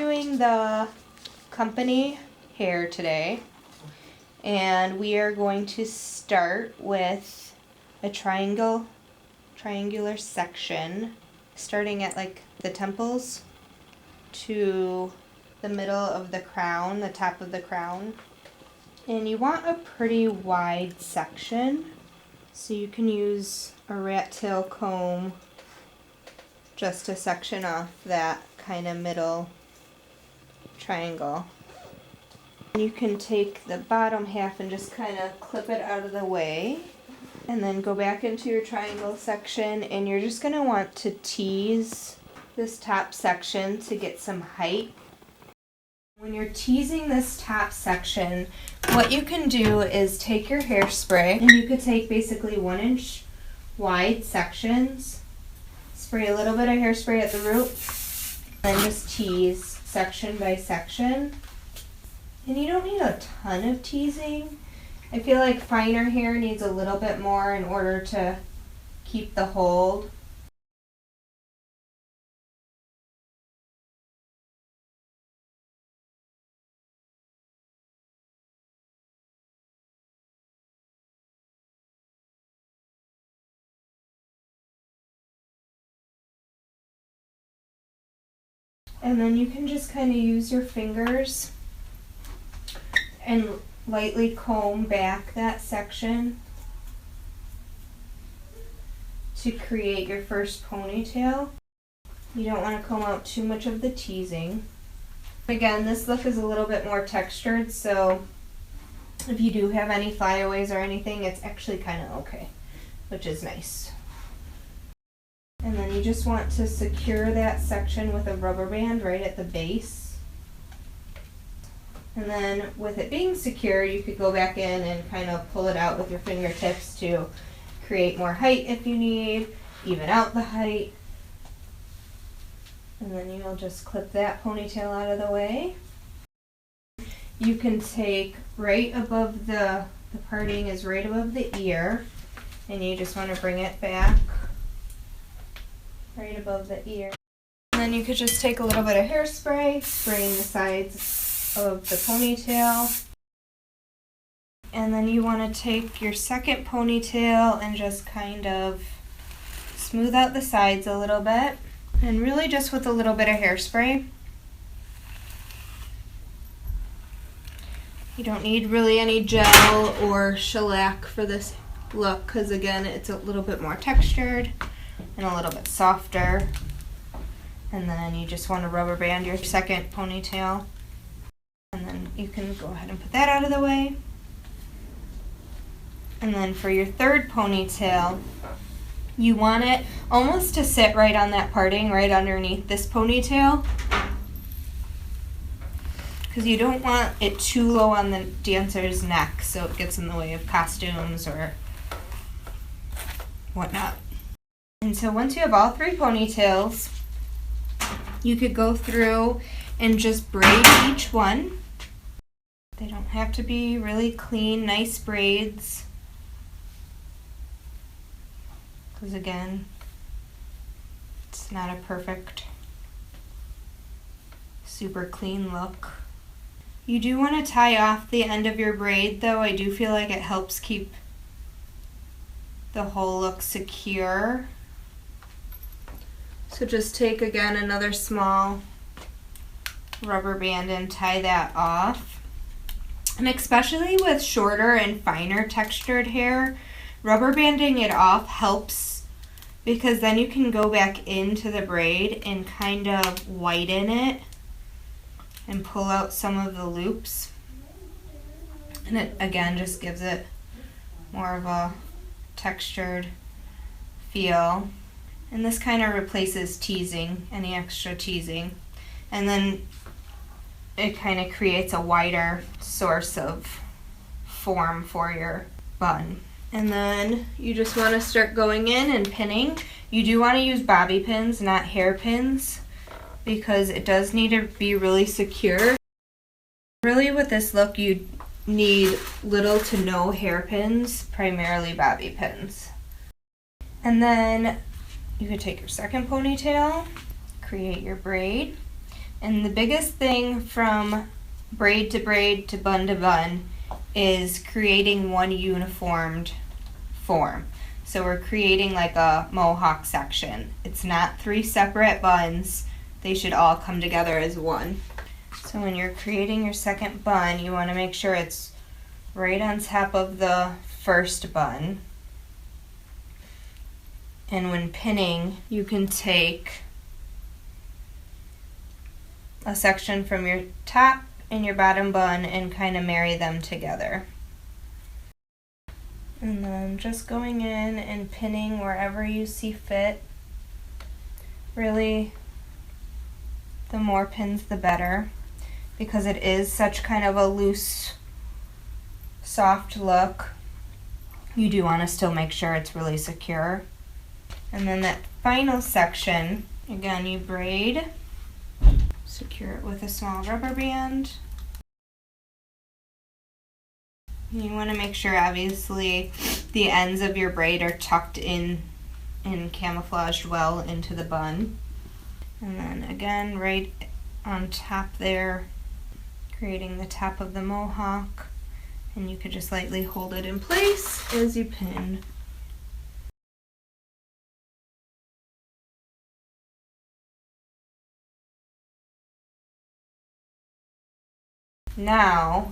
doing the company hair today, and we are going to start with a triangular section, starting at like the temples to the middle of the crown, the top of the crown. And you want a pretty wide section, so you can use a rat tail comb just to section off that kind of middle triangle. You can take the bottom half and just kind of clip it out of the way, and then go back into your triangle section, and you're just going to want to tease this top section to get some height. When you're teasing this top section, what you can do is take your hairspray, and you could take basically 1 inch wide sections, spray a little bit of hairspray at the root, and just tease section by section. And you don't need a ton of teasing. I feel like finer hair needs a little bit more in order to keep the hold. And then you can just kind of use your fingers and lightly comb back that section to create your first ponytail. You don't want to comb out too much of the teasing. Again, this look is a little bit more textured, so if you do have any flyaways or anything, it's actually kind of okay, which is nice. And then you just want to secure that section with a rubber band right at the base. And then with it being secure, you could go back in and kind of pull it out with your fingertips to create more height if you need, even out the height. And then you'll just clip that ponytail out of the way. You can take right above the parting is right above the ear, and you just want to bring it back right above the ear. And then you could just take a little bit of hairspray, spraying the sides of the ponytail. And then you want to take your second ponytail and just kind of smooth out the sides a little bit. And really just with a little bit of hairspray. You don't need really any gel or shellac for this look, because again, it's a little bit more textured and a little bit softer. And then you just want to rubber band your second ponytail, and then you can go ahead and put that out of the way. And then for your third ponytail, you want it almost to sit right on that parting, right underneath this ponytail, because you don't want it too low on the dancer's neck so it gets in the way of costumes or whatnot. And so once you have all 3 ponytails, you could go through and just braid each one. They don't have to be really clean, nice braids, because again, it's not a perfect, super clean look. You do want to tie off the end of your braid though. I do feel like it helps keep the whole look secure. So just take again another small rubber band and tie that off. And especially with shorter and finer textured hair, rubber banding it off helps, because then you can go back into the braid and kind of whiten it and pull out some of the loops. And it again just gives it more of a textured feel. And this kind of replaces teasing, any extra teasing. And then it kind of creates a wider source of form for your bun. And then you just want to start going in and pinning. You do want to use bobby pins, not hairpins, because it does need to be really secure. Really with this look, you need little to no hairpins, primarily bobby pins. And then you could take your second ponytail, create your braid. And the biggest thing from braid to bun is creating one uniformed form. So we're creating like a mohawk section. It's not 3 separate buns. They should all come together as one. So when you're creating your second bun, you want to make sure it's right on top of the first bun. And when pinning, you can take a section from your top and your bottom bun and kind of marry them together. And then just going in and pinning wherever you see fit. Really, the more pins the better, because it is such kind of a loose, soft look. You do want to still make sure it's really secure. And then that final section, again, you braid, secure it with a small rubber band. You want to make sure, obviously, the ends of your braid are tucked in and camouflaged well into the bun. And then again, right on top there, creating the top of the mohawk. And you could just lightly hold it in place as you pin. Now,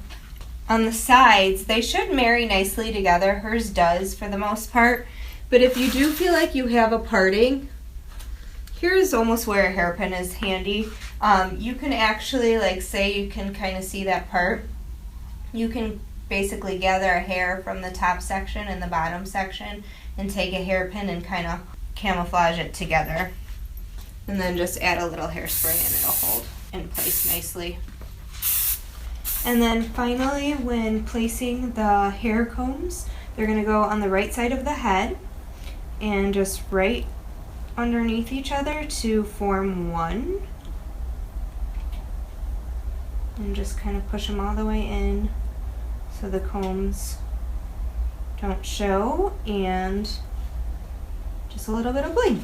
on the sides, they should marry nicely together. Hers does for the most part. But if you do feel like you have a parting, here's almost where a hairpin is handy. You can actually, like, say you can kind of see that part. You can basically gather a hair from the top section and the bottom section and take a hairpin and kind of camouflage it together. And then just add a little hairspray and it'll hold in place nicely. And then finally, when placing the hair combs, they're going to go on the right side of the head and just right underneath each other to form one. And just kind of push them all the way in so the combs don't show, and just a little bit of bling.